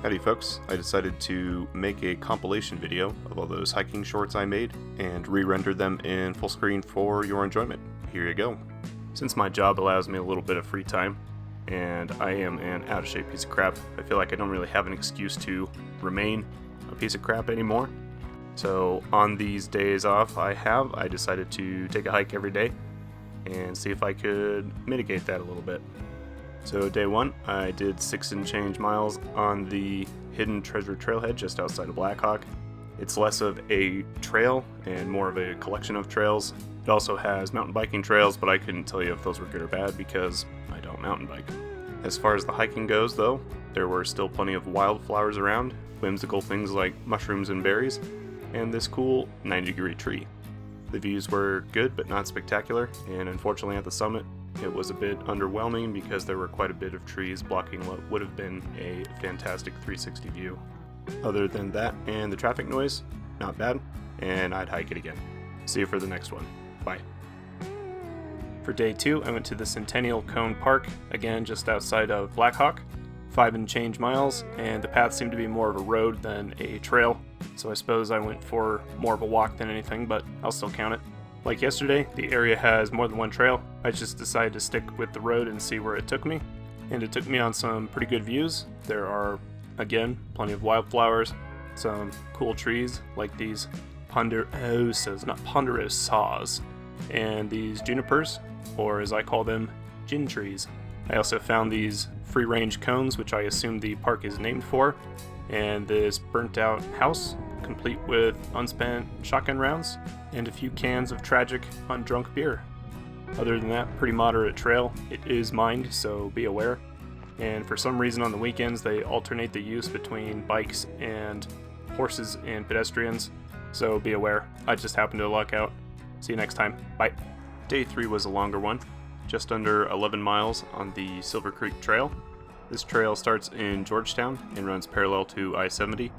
Howdy folks, I decided to make a compilation video of all those hiking shorts I made and re-render them in full screen for your enjoyment. Here you go. Since my job allows me a little bit of free time, and I am an out of shape piece of crap, I feel like I don't really have an excuse to remain a piece of crap anymore. So on these days off I decided to take a hike every day and see if I could mitigate that a little bit. So day one, I did 6 and change miles on the hidden treasure trailhead just outside of Blackhawk. It's less of a trail and more of a collection of trails. It also has mountain biking trails, but I couldn't tell you if those were good or bad because I don't mountain bike. As far as the hiking goes though, there were still plenty of wildflowers around, whimsical things like mushrooms and berries, and this cool 90-degree tree. The views were good but not spectacular, and unfortunately at the summit, it was a bit underwhelming because there were quite a bit of trees blocking what would have been a fantastic 360 view. Other than that and the traffic noise, not bad, and I'd hike it again. See you for the next one. Bye. For day 2, I went to the Centennial Cone Park, again just outside of Blackhawk. 5 and change miles, and the path seemed to be more of a road than a trail, so I suppose I went for more of a walk than anything, but I'll still count it. Like yesterday, the area has more than one trail. I just decided to stick with the road and see where it took me, and it took me on some pretty good views. There are, again, plenty of wildflowers, some cool trees like these ponderosas, and these junipers, or as I call them, gin trees. I also found these free-range cones, which I assume the park is named for, and this burnt-out house, complete with unspent shotgun rounds, and a few cans of tragic, undrunk beer. Other than that, pretty moderate trail. It is mined, so be aware. And for some reason on the weekends, they alternate the use between bikes and horses and pedestrians, so be aware. I just happened to luck out. See you next time. Bye. Day 3 was a longer one, just under 11 miles on the Silver Creek Trail. This trail starts in Georgetown and runs parallel to I-70,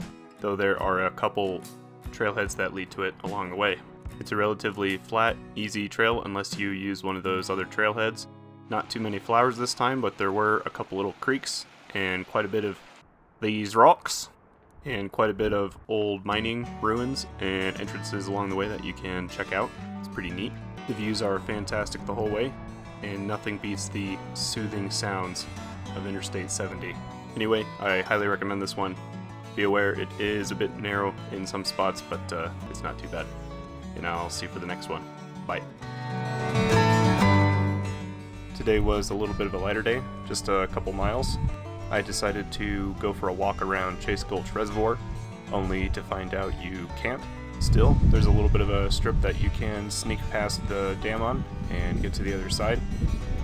though there are a couple trailheads that lead to it along the way. It's a relatively flat, easy trail unless you use one of those other trailheads. Not too many flowers this time, but there were a couple little creeks and quite a bit of these rocks and quite a bit of old mining ruins and entrances along the way that you can check out. It's pretty neat. The views are fantastic the whole way, and nothing beats the soothing sounds of Interstate 70. Anyway, I highly recommend this one. Be aware it is a bit narrow in some spots, but it's not too bad. And I'll see you for the next one. Bye. Today was a little bit of a lighter day, just a couple miles. I decided to go for a walk around Chase Gulch Reservoir, only to find out you can't. Still, there's a little bit of a strip that you can sneak past the dam on and get to the other side.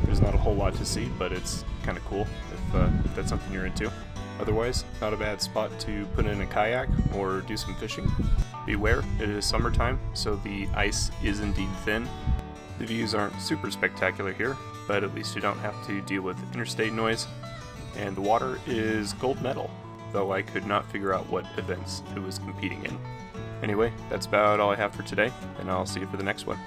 There's not a whole lot to see, but it's kind of cool if that's something you're into. Otherwise, not a bad spot to put in a kayak or do some fishing. Beware, it is summertime, so the ice is indeed thin. The views aren't super spectacular here, but at least you don't have to deal with interstate noise. And the water is gold medal, though I could not figure out what events it was competing in. Anyway, that's about all I have for today, and I'll see you for the next one.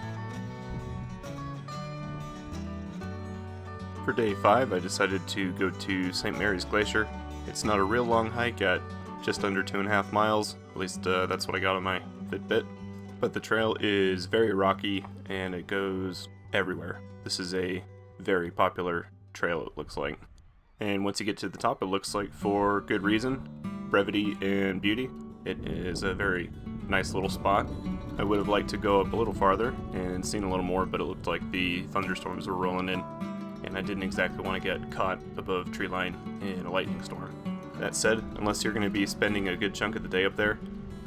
For day 5, I decided to go to St. Mary's Glacier. It's not a real long hike at just under 2.5 miles, at least that's what I got on my Fitbit. But the trail is very rocky and it goes everywhere. This is a very popular trail, it looks like. And once you get to the top, it looks like for good reason, brevity and beauty. It is a very nice little spot. I would have liked to go up a little farther and seen a little more, but it looked like the thunderstorms were rolling in, and I didn't exactly want to get caught above tree line in a lightning storm. That said, unless you're going to be spending a good chunk of the day up there,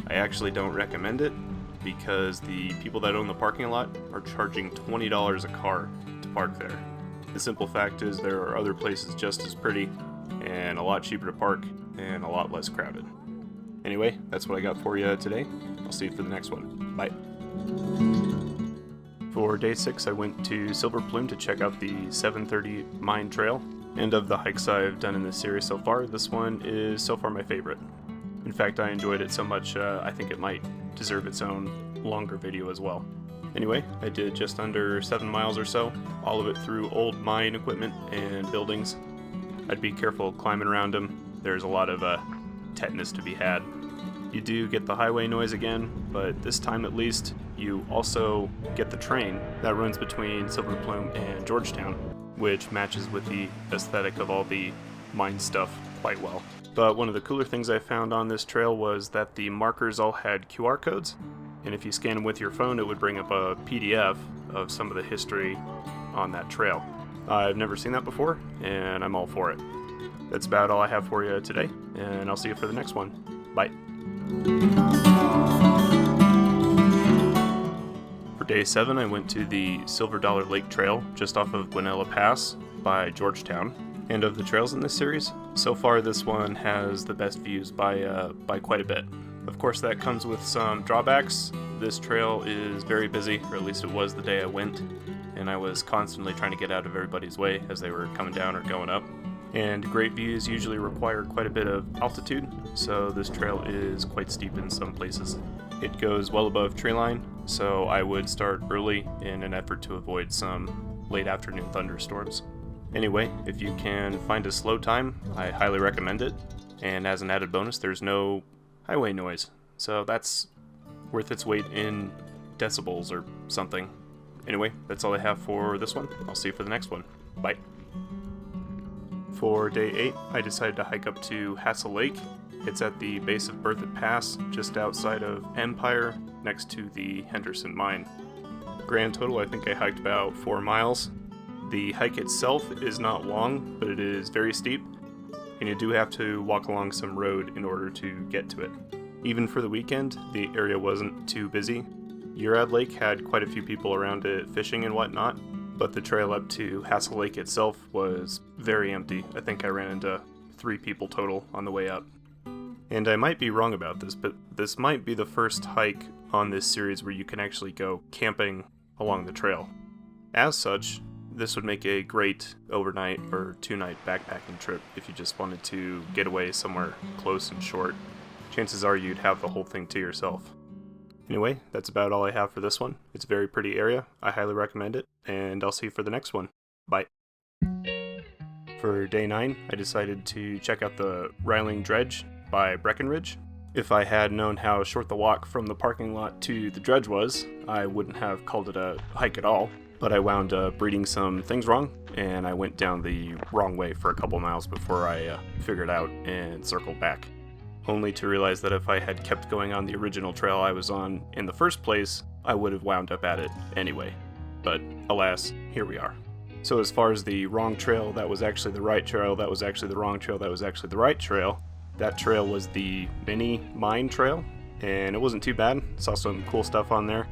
I actually don't recommend it because the people that own the parking lot are charging $20 a car to park there. The simple fact is there are other places just as pretty and a lot cheaper to park and a lot less crowded. Anyway, that's what I got for you today. I'll see you for the next one. Bye. For day 6, I went to Silver Plume to check out the 730 Mine Trail. And of the hikes I've done in this series so far, this one is so far my favorite. In fact, I enjoyed it so much I think it might deserve its own longer video as well. Anyway, I did just under 7 miles or so, all of it through old mine equipment and buildings. I'd be careful climbing around them. There's a lot of tetanus to be had. You do get the highway noise again, but this time at least, you also get the train that runs between Silver Plume and Georgetown, which matches with the aesthetic of all the mine stuff quite well. But one of the cooler things I found on this trail was that the markers all had QR codes, and if you scan them with your phone, it would bring up a PDF of some of the history on that trail. I've never seen that before, and I'm all for it. That's about all I have for you today, and I'll see you for the next one. Bye. For day 7, I went to the Silver Dollar Lake Trail just off of Guanella Pass by Georgetown. And of the trails in this series, so far this one has the best views by quite a bit. Of course, that comes with some drawbacks. This trail is very busy, or at least it was the day I went, and I was constantly trying to get out of everybody's way as they were coming down or going up. And great views usually require quite a bit of altitude, so this trail is quite steep in some places. It goes well above tree line, so I would start early in an effort to avoid some late afternoon thunderstorms. Anyway, if you can find a slow time, I highly recommend it. And as an added bonus, there's no highway noise, so that's worth its weight in decibels or something. Anyway, that's all I have for this one. I'll see you for the next one. Bye. For day 8, I decided to hike up to Hassell Lake. It's at the base of Berthoud Pass, just outside of Empire, next to the Henderson Mine. Grand total, I think I hiked about 4 miles. The hike itself is not long, but it is very steep, and you do have to walk along some road in order to get to it. Even for the weekend, the area wasn't too busy. Urad Lake had quite a few people around it fishing and whatnot, but the trail up to Hassell Lake itself was very empty. I think I ran into 3 people total on the way up. And I might be wrong about this, but this might be the first hike on this series where you can actually go camping along the trail. As such, this would make a great overnight or 2-night backpacking trip if you just wanted to get away somewhere close and short. Chances are you'd have the whole thing to yourself. Anyway, that's about all I have for this one. It's a very pretty area. I highly recommend it, and I'll see you for the next one. Bye. For day 9, I decided to check out the Reiling Dredge by Breckenridge. If I had known how short the walk from the parking lot to the dredge was, I wouldn't have called it a hike at all. But I wound up reading some things wrong, and I went down the wrong way for a couple miles before I figured out and circled back. Only to realize that if I had kept going on the original trail I was on in the first place, I would have wound up at it anyway. But alas, here we are. So as far as the wrong trail, that was actually the right trail, that was actually the wrong trail, that was actually the right trail. That trail was the Minnie Mine Trail, and it wasn't too bad. Saw some cool stuff on there.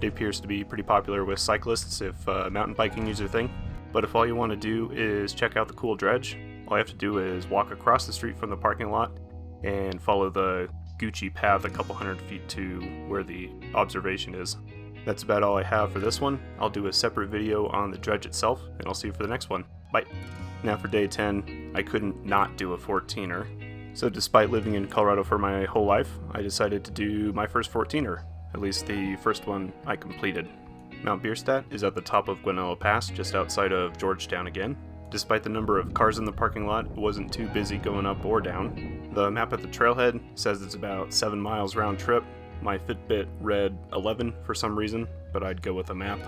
It appears to be pretty popular with cyclists if mountain biking is your thing. But if all you want to do is check out the cool dredge, all you have to do is walk across the street from the parking lot and follow the Gucci path a couple hundred feet to where the observation is. That's about all I have for this one. I'll do a separate video on the dredge itself, and I'll see you for the next one. Bye. Now for day 10, I couldn't not do a 14er. So despite living in Colorado for my whole life, I decided to do my first 14er. At least the first one I completed. Mount Bierstadt is at the top of Guanella Pass, just outside of Georgetown again. Despite the number of cars in the parking lot, it wasn't too busy going up or down. The map at the Trailhead says it's about 7 miles round trip. My Fitbit read 11 for some reason, but I'd go with a map.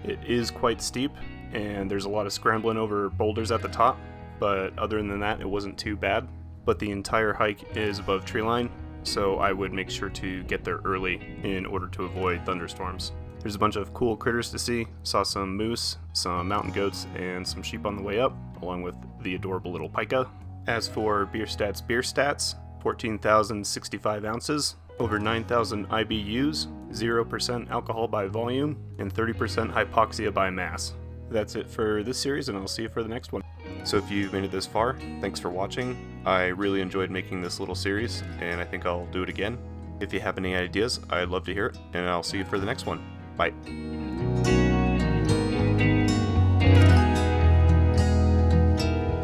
It is quite steep, and there's a lot of scrambling over boulders at the top, but other than that, it wasn't too bad. But the entire hike is above treeline, so I would make sure to get there early in order to avoid thunderstorms. There's a bunch of cool critters to see. Saw some moose, some mountain goats, and some sheep on the way up, along with the adorable little pika. As for Bierstadt's beer stats, 14,065 ounces, over 9,000 IBUs, 0% alcohol by volume, and 30% hypoxia by mass. That's it for this series, and I'll see you for the next one. So if you've made it this far, thanks for watching. I really enjoyed making this little series, and I think I'll do it again. If you have any ideas, I'd love to hear it, and I'll see you for the next one. Bye.